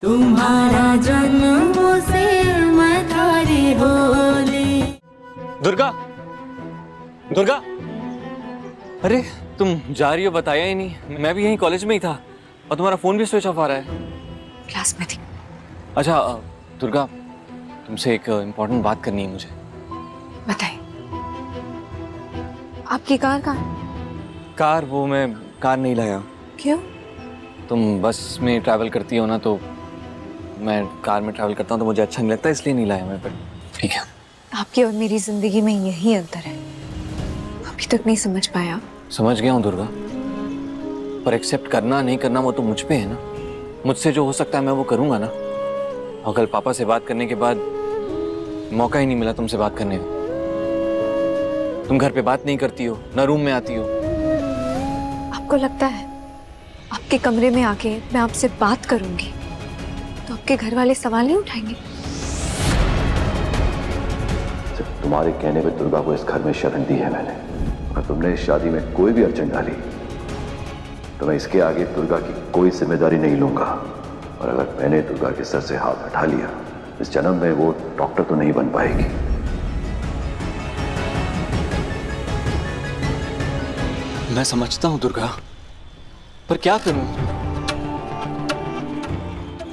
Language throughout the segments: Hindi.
तुम्हारा जन्मों से मैं थारी होली। दुर्गा, दुर्गा, अरे तुम जा रही हो बताया ही नहीं। मैं भी यहीं कॉलेज में ही था और तुम्हारा फोन भी स्विच ऑफ आ रहा है। क्लास में थी। अच्छा दुर्गा, तुमसे एक इम्पोर्टेंट बात करनी है मुझे। बताइए। आपकी कार कहाँ? कार? वो मैं कार नहीं लाया। क्यों? तुम बस में ट्रैवल करती हो ना, तो मैं कार में ट्रैवल करता हूँ तो मुझे अच्छा नहीं लगता, इसलिए नहीं लाया मैं। पर ठीक है। आपकी और मेरी जिंदगी में यही अंतर है, अभी तक नहीं समझ पाया। समझ गया हूँ दुर्गा, पर एक्सेप्ट करना नहीं करना वो तो मुझ पे है ना। मुझसे जो हो सकता है मैं वो करूँगा ना। और कल पापा से बात करने के बाद मौका ही नहीं मिला तुमसे बात करने का। तुम घर पे बात नहीं करती हो, ना रूम में आती हो। आपको लगता है आपके कमरे में आके मैं आपसे बात करूंगी तो आपके घर वाले सवाल नहीं उठाएंगे? सिर्फ तुम्हारे कहने पे दुर्गा को इस घर में शरण दी है मैंने। अगर तुमने इस शादी में कोई भी अड़चन डाली तो मैं इसके आगे दुर्गा की कोई जिम्मेदारी नहीं लूंगा। और अगर मैंने दुर्गा के सर से हाथ हटा लिया, इस जन्म में वो डॉक्टर तो नहीं बन पाएगी। मैं समझता हूं दुर्गा, पर क्या करूं?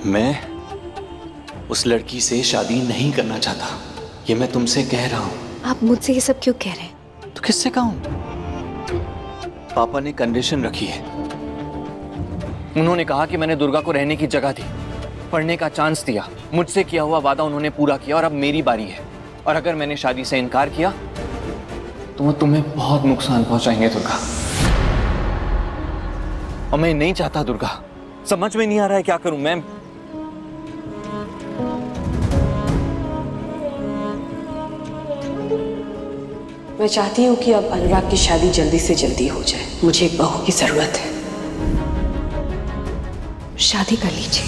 मैं उस लड़की से शादी नहीं करना चाहता, ये मैं तुमसे कह रहा हूं। आप मुझसे ये सब क्यों कह रहे हैं? तो किससे कहूं? पापा ने कंडीशन रखी है। उन्होंने कहा कि मैंने दुर्गा को रहने की जगह दी, पढ़ने का चांस दिया, मुझसे किया हुआ वादा उन्होंने पूरा किया और अब मेरी बारी है। और अगर मैंने शादी से इनकार किया तो वो तुम्हें बहुत नुकसान पहुंचाएंगे दुर्गा। और मैं नहीं चाहता दुर्गा। समझ में नहीं आ रहा है क्या करूं मैं। मैं चाहती हूँ कि अब अनुराग की शादी जल्दी से जल्दी हो जाए। मुझे एक बहू की जरूरत है। शादी कर लीजिए।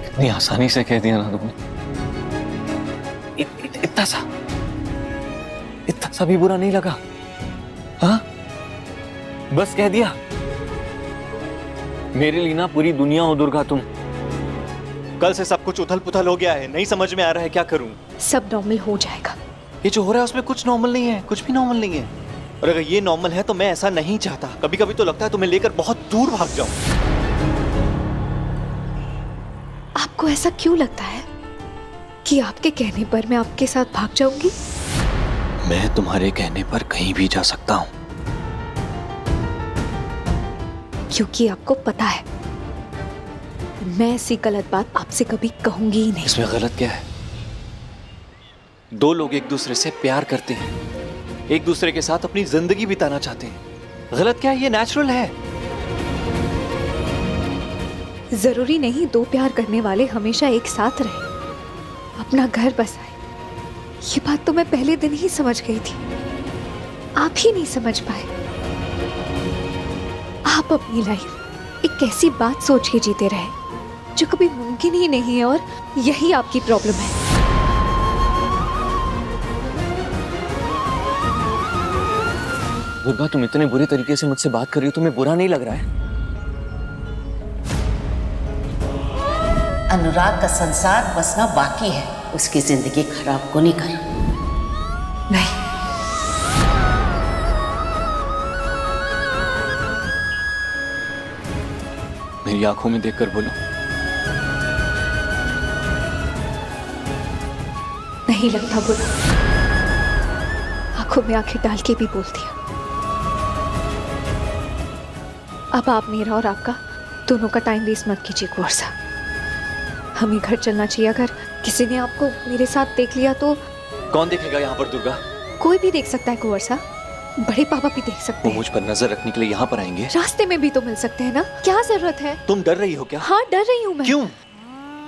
इतनी आसानी से कह दिया ना तुमने। इतना सा भी बुरा नहीं लगा? हाँ, बस कह दिया। मेरे लिए ना पूरी दुनिया हो दुर्गा तुम। कल से सब कुछ उथल पुथल हो गया है, नहीं समझ में आ रहा है क्या करूं। सब नॉर्मल हो जाएगा। ये जो हो रहा है उसमें कुछ नॉर्मल नहीं है, कुछ भी नॉर्मल नहीं है। और अगर ये नॉर्मल है तो मैं ऐसा नहीं चाहता। कभी कभी तो लगता है तुम्हें लेकर बहुत दूर भाग जाऊं। आपको ऐसा क्यों लगता है कि आपके कहने पर मैं आपके साथ भाग जाऊंगी? मैं तुम्हारे कहने पर कहीं भी जा सकता हूं। क्योंकि आपको पता है मैं ऐसी गलत बात आपसे कभी कहूंगी ही नहीं। इसमें गलत क्या है? दो लोग एक दूसरे से प्यार करते हैं, एक दूसरे के साथ अपनी जिंदगी बिताना चाहते हैं। गलत क्या है? ये नेचुरल है। जरूरी नहीं दो प्यार करने वाले हमेशा एक साथ रहे, अपना घर बसाए। ये बात तो मैं पहले दिन ही समझ गई थी, आप ही नहीं समझ पाए। आप अपनी लाइफ एक ऐसी बात सोच के जीते रहे जो कभी मुमकिन ही नहीं है, और यही आपकी प्रॉब्लम है। दुर्गा, तुम इतने बुरे तरीके से मुझसे बात कर रही हो, तुम्हें बुरा नहीं लग रहा है? अनुराग का संसार बसना बाकी है, उसकी जिंदगी खराब को नहीं कर। नहीं, मेरी आंखों में देखकर बोलो। नहीं लगता बुरा। आंखों में आंखें डाल के भी बोल दिया। अब आप मेरा और आपका दोनों का टाइम वेस्ट मत कीजिए कुंवर साहब। हमें घर चलना चाहिए। अगर किसी ने आपको मेरे साथ देख लिया तो? कौन देखेगा यहाँ पर दुर्गा? कोई भी देख सकता है कुंवर साहब, बड़े पापा भी देख सकते वो हैं। मुझ पर नजर रखने के लिए यहाँ पर आएंगे? रास्ते में भी तो मिल सकते हैं ना, क्या जरूरत है? तुम डर रही हो क्या? हाँ, डर रही हूँ मैं। क्यों?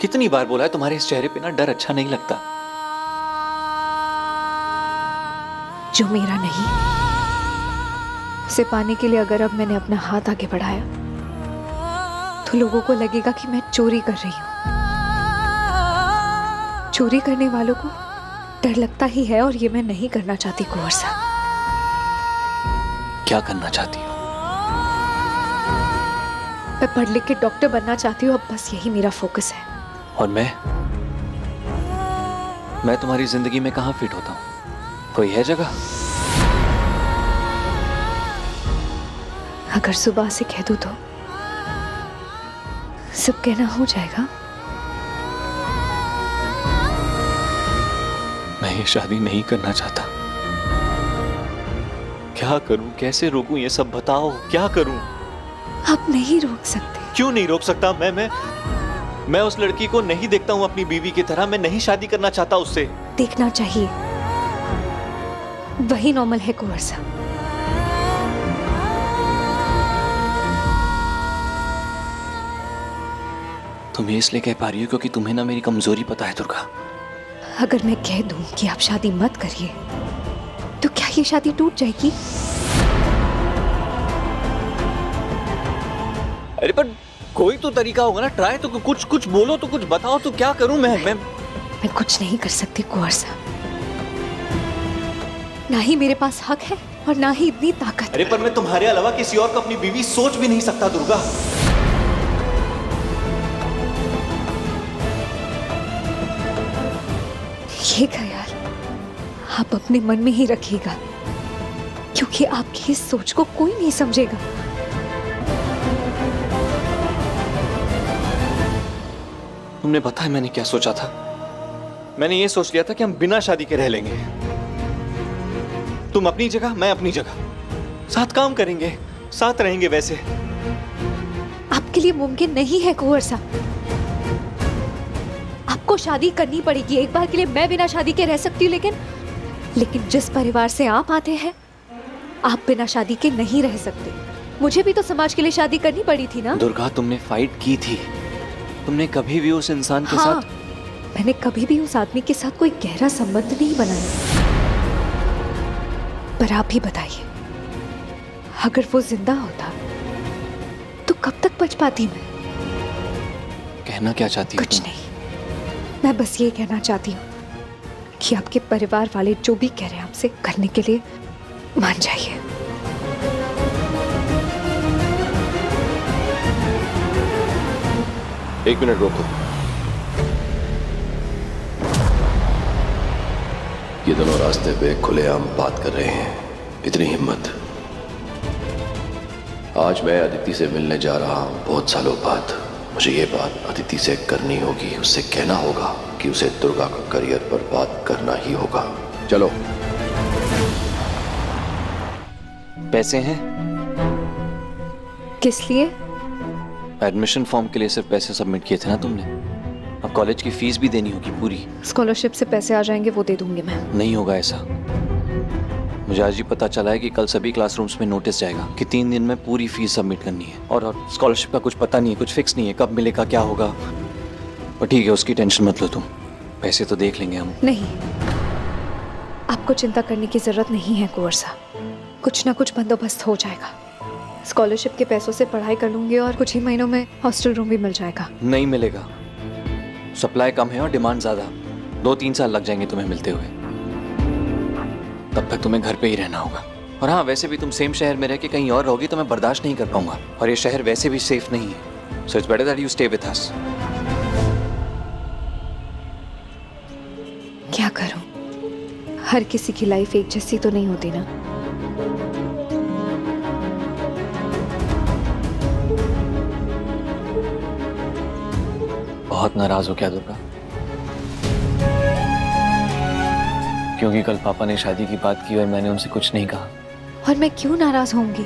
कितनी बार बोला है तुम्हारे इस चेहरे पे ना डर अच्छा नहीं लगता। जो मेरा नहीं, उसे पाने के लिए अगर अब मैंने अपना हाथ आगे बढ़ाया तो लोगों को लगेगा कि मैं चोरी कर रही हूँ। चोरी करने वालों को डर लगता ही है, और ये मैं नहीं करना चाहती कुंवर साहब। क्या करना चाहती हो? मैं पढ़ लिख के डॉक्टर बनना चाहती हूँ, अब बस यही मेरा फोकस है। और मैं तुम्हारी जिंदगी में कहाँ फिट होता हूँ? कोई है जगह? अगर सुबह से कह दूँ तो सब कहना हो जाएगा। मैं ये शादी नहीं करना चाहता। क्या करूं, कैसे रोकूं, ये सब बताओ, क्या करूं? आप नहीं रोक सकते। क्यों नहीं रोक सकता? मैं उस लड़की को नहीं देखता हूं अपनी बीवी की तरह। मैं नहीं शादी करना चाहता उससे। देखना चाहिए, वही नॉर्मल है कुंवर साहब। तुम ये इसलिए कह पा रही हो क्योंकि तुम्हें ना मेरी कमजोरी पता है दुर्गा। अगर मैं कह दूं कि आप शादी मत करिए तो क्या ये शादी टूट जाएगी? अरे पर कोई तो तरीका होगा ना। ट्राई तो कुछ बोलो तो, कुछ बताओ तो। क्या करूं मैं कुछ नहीं कर सकती कुंवर साहब। ना ही मेरे पास हक है और ना ही इतनी ताकत। अरे पर मैं तुम्हारे अलावा किसी और को अपनी बीवी सोच भी नहीं सकता दुर्गा। ये ख्याल आप अपने मन में ही रखिएगा, क्योंकि आपकी इस सोच को कोई नहीं समझेगा। तुमने पता है मैंने क्या सोचा था? मैंने ये सोच लिया था कि हम बिना शादी के रह लेंगे। तुम अपनी जगह, मैं अपनी जगह, साथ काम करेंगे, साथ रहेंगे। वैसे आपके लिए मुमकिन नहीं है कुंवर साहब। आपको शादी करनी पड़ेगी। एक बार के लिए मैं बिना शादी के रह सकती हूँ, लेकिन जिस परिवार से आप आते हैं, आप बिना शादी के नहीं रह सकते। मुझे भी तो समाज के लिए शादी करनी पड़ी थी ना। दुर्गा, तुमने फाइट की थी। तुमने कभी भी उस इंसान के साथ मैंने कभी भी उस आदमी के साथ कोई गहरा संबंध नहीं बनाया। पर आप ही बताइए, अगर वो जिंदा होता तो कब तक बच पाती मैं? कहना क्या चाहती हो? कुछ नहीं, मैं बस ये कहना चाहती हूँ कि आपके परिवार वाले जो भी कह रहे हैं आपसे करने के लिए मान जाइए। एक मिनट रोको। ये दोनों रास्ते पे खुलेआम बात कर रहे हैं। इतनी हिम्मत। आज मैं अदिति से मिलने जा रहा हूं बहुत सालों बाद। मुझे ये बात अदिति से करनी होगी। उससे कहना होगा कि उसे दुर्गा का करियर बर्बाद करना ही होगा। चलो। पैसे हैं? किस लिए? एडमिशन फॉर्म के लिए सिर्फ पैसे सबमिट किए थे ना तुमने। अब कॉलेज की फीस भी देनी होगी पूरी। स्कॉलरशिप से पैसे आ जाएंगे, वो दे दूंगी मैं। नहीं होगा ऐसा। मुझे आज ही पता चला है कि कल सभी क्लासरूम्स में नोटिस जाएगा कि 3 दिन में पूरी फीस सबमिट करनी है। और स्कॉलरशिप का कुछ पता नहीं है, कुछ फिक्स नहीं है, कब मिलेगा, क्या होगा। पर ठीक है, उसकी टेंशन मत लो तुम। पैसे तो देख लेंगे हम। नहीं, आपको चिंता करने की जरूरत नहीं है कुंवर साहब। कुछ ना कुछ बंदोबस्त हो जाएगा। स्कॉलरशिप के पैसों से पढ़ाई कर लूंगी और कुछ ही महीनों में हॉस्टल रूम भी मिल जाएगा। नहीं मिलेगा। सप्लाई कम है और डिमांड ज्यादा। 2-3 साल लग जाएंगे तुम्हें मिलते हुए। तब तक तुम्हें घर पे ही रहना होगा। और हाँ, वैसे भी तुम सेम शहर में रह के कहीं और रहोगी तो मैं बर्दाश्त नहीं कर पाऊंगा। और ये शहर वैसे भी सेफ नहीं है। So it's better that you stay with us. क्या करूं? हर किसी की लाइफ एक जैसी तो नहीं होती ना। बहुत नाराज हो क्या दुर्गा? क्योंकि कल पापा ने शादी की बात की और मैंने उनसे कुछ नहीं कहा। और मैं क्यों नाराज होंगी?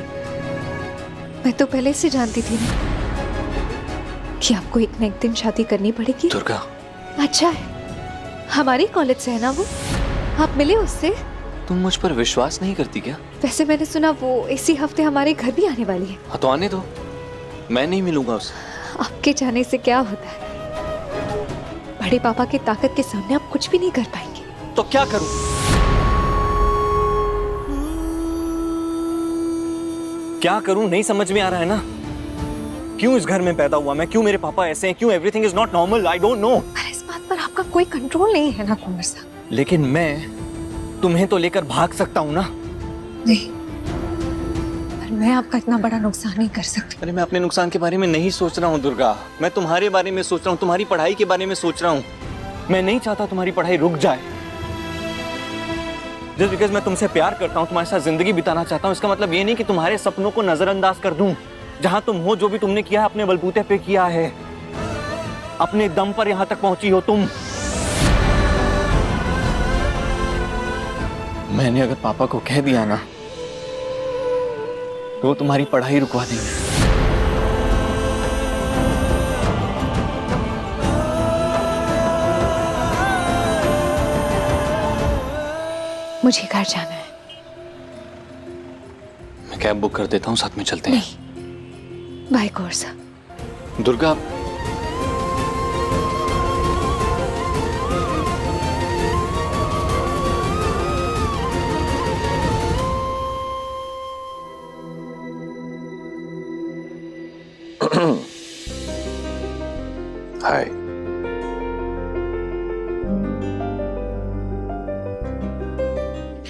मैं तो पहले से जानती थी ना कि आपको एक ना एक दिन शादी करनी पड़ेगी। दुर्गा, अच्छा है, हमारे कॉलेज से है ना वो? आप मिले उससे? तुम मुझ पर विश्वास नहीं करती क्या? वैसे मैंने सुना वो इसी हफ्ते हमारे घर भी आने वाली है। हाँ तो आने दो, मैं नहीं मिलूंगा उससे। आपके जाने से क्या होता है? बड़े पापा की ताकत के सामने आप कुछ भी नहीं कर पाएंगे। तो क्या करूं? क्या करूं नहीं समझ में आ रहा है ना। क्यों इस घर में पैदा हुआ मैं? क्यों मेरे पापा ऐसे हैं? क्यों everything is not normal? I don't know. अरे इस बात पर आपका कोई कंट्रोल नहीं है ना कुंवर साहब। लेकिन मैं तुम्हें तो लेकर भाग सकता हूं ना। नहीं, मैं आपका इतना बड़ा नुकसान नहीं कर सकती। अरे मैं अपने नुकसान के बारे में नहीं सोच रहा हूँ दुर्गा, मैं तुम्हारे बारे में सोच रहा हूँ, तुम्हारी पढ़ाई के बारे में सोच रहा हूँ। मैं नहीं चाहता तुम्हारी पढ़ाई रुक जाए। जस्ट बिकॉज मैं तुमसे प्यार करता हूँ, तुम्हारे साथ जिंदगी बिताना चाहता हूँ, इसका मतलब ये नहीं कि तुम्हारे सपनों को नजरअंदाज कर दूं। जहां तुम हो, जो भी तुमने किया है अपने बलबूते पे किया है, अपने दम पर यहां तक पहुंची हो तुम। मैंने अगर पापा को कह दिया ना तो वो तुम्हारी पढ़ाई रुकवा देंगे। मुझे घर जाना है। मैं कैब बुक कर देता हूँ, साथ में चलते हैं। नहीं, बाय कोर्स। दुर्गा, हाय।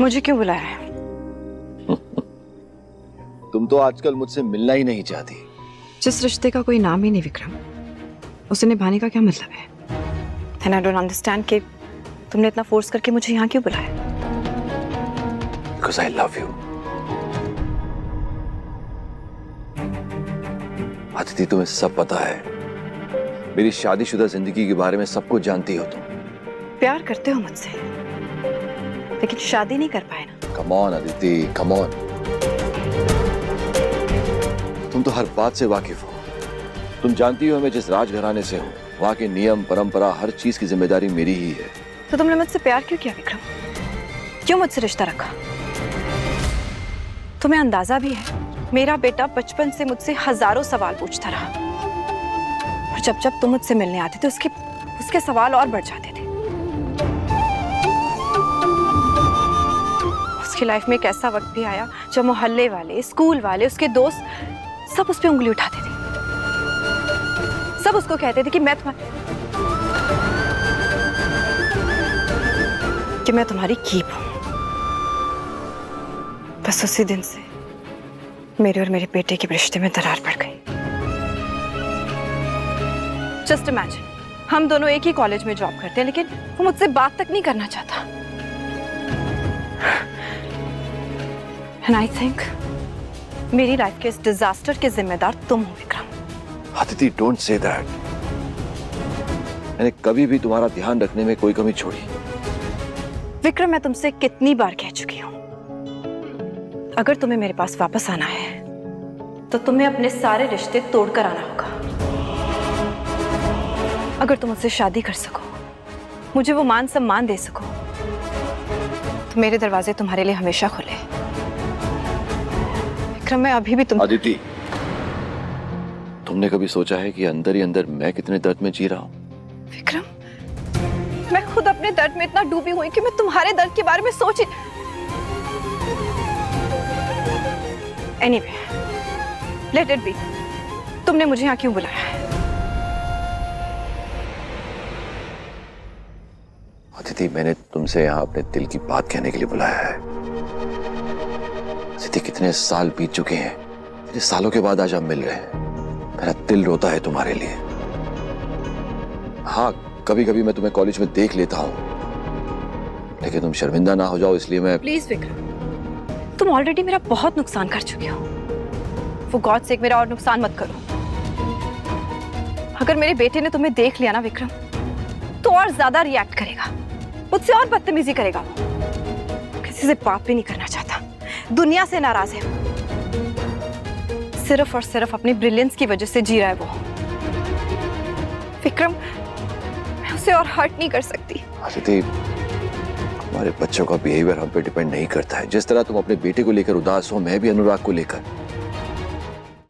मुझे क्यों बुलाया है? तुम तो आजकल मुझसे मिलना ही नहीं चाहती। जिस रिश्ते का कोई नाम ही नहीं विक्रम, उसे निभाने का क्या मतलब है? And I don't understand कि तुमने इतना फोर्स करके मुझे यहाँ क्यों बुलाया? Because I love you। Aditi, तुम्हें सब पता है, मेरी शादीशुदा जिंदगी के बारे में सब कुछ जानती हो तुम। प्यार करते हो मुझसे, लेकिन शादी नहीं कर पाए ना। Come on Aditi, come on। तुम तो हर बात से वाकिफ हो। तुम जानती हो मैं जिस राजघराने से हूँ, वहाँ के नियम परंपरा हर चीज की जिम्मेदारी मेरी ही है। तो तुमने मुझसे प्यार क्यों किया विक्रम? क्यों मुझसे रिश्ता रखा? तुम्हें अंदाजा भी है, मेरा बेटा बचपन से मुझसे हजारों सवाल पूछता रहा, और जब जब तुम मुझसे मिलने आते थे उसके सवाल और बढ़ जाते थे। उसकी लाइफ में एक ऐसा वक्त भी आया जब मोहल्ले वाले, स्कूल वाले, उसके दोस्त सब उस पे उंगली उठाते थे। सब उसको कहते थे कि मैं तुम्हारी कीप हूं। बस उसी दिन से मेरे और मेरे बेटे के रिश्ते में दरार पड़ गई। जस्ट इमेजिन, हम दोनों एक ही कॉलेज में जॉब करते हैं, लेकिन वो मुझसे बात तक नहीं करना चाहता। And I think मेरी लाइफ के इस डिजास्टर के जिम्मेदार तुम हो Vikram. Aditi, don't say that. मैंने कभी भी तुम्हारा ध्यान रखने में कोई कमी छोड़ी? विक्रम, मैं तुमसे कितनी बार कह चुकी हूं, अगर तुम्हें मेरे पास वापस आना है तो तुम्हें अपने सारे रिश्ते तोड़कर आना होगा। अगर तुम मुझसे शादी कर सको, मुझे वो मान सम्मान दे सको, तो मेरे दरवाजे तुम्हारे लिए हमेशा खुले। विक्रम, मैं अभी भी अदिति, तुमने कभी सोचा है कि अंदर ही अंदर मैं कितने दर्द में जी रहा हूं? विक्रम, मैं खुद अपने दर्द में इतना डूबी हुई कि मैं तुम्हारे दर्द के बारे में सोच ही। Anyway, let it be. तुमने मुझे यहाँ क्यों बुलाया है? अदिति, मैंने तुमसे यहाँ अपने दिल की बात कहने के लिए बुलाया है। अदिति, कितने साल बीत चुके हैं, इतने सालों के बाद आज हम मिल रहे हैं। मेरा दिल रोता है तुम्हारे लिए। हाँ, कभी कभी मैं तुम्हें कॉलेज में देख लेता हूँ, लेकिन तुम शर्मिंदा ना हो जाओ इसलिए मैं। प्लीज विक्रम, तुम ऑलरेडी मेरा बहुत नुकसान कर चुके हो। वो गॉड से मेरा और नुकसान मत करो। अगर मेरे बेटे ने तुम्हें देख लिया ना विक्रम, तो और ज्यादा रिएक्ट करेगा, मुझसे और बदतमीजी करेगा। वो किसी से बात भी नहीं करना चाहता, दुनिया से नाराज है। सिर्फ और सिर्फ अपनी ब्रिलियंस की वजह से जी रहा है वो। विक्रम, मैं उसे और हर्ट नहीं कर सकती। अदिति, हमारे बच्चों का बिहेवियर हम पे डिपेंड नहीं करता है। जिस तरह तुम अपने बेटे को लेकर उदास हो, मैं भी अनुराग को लेकर।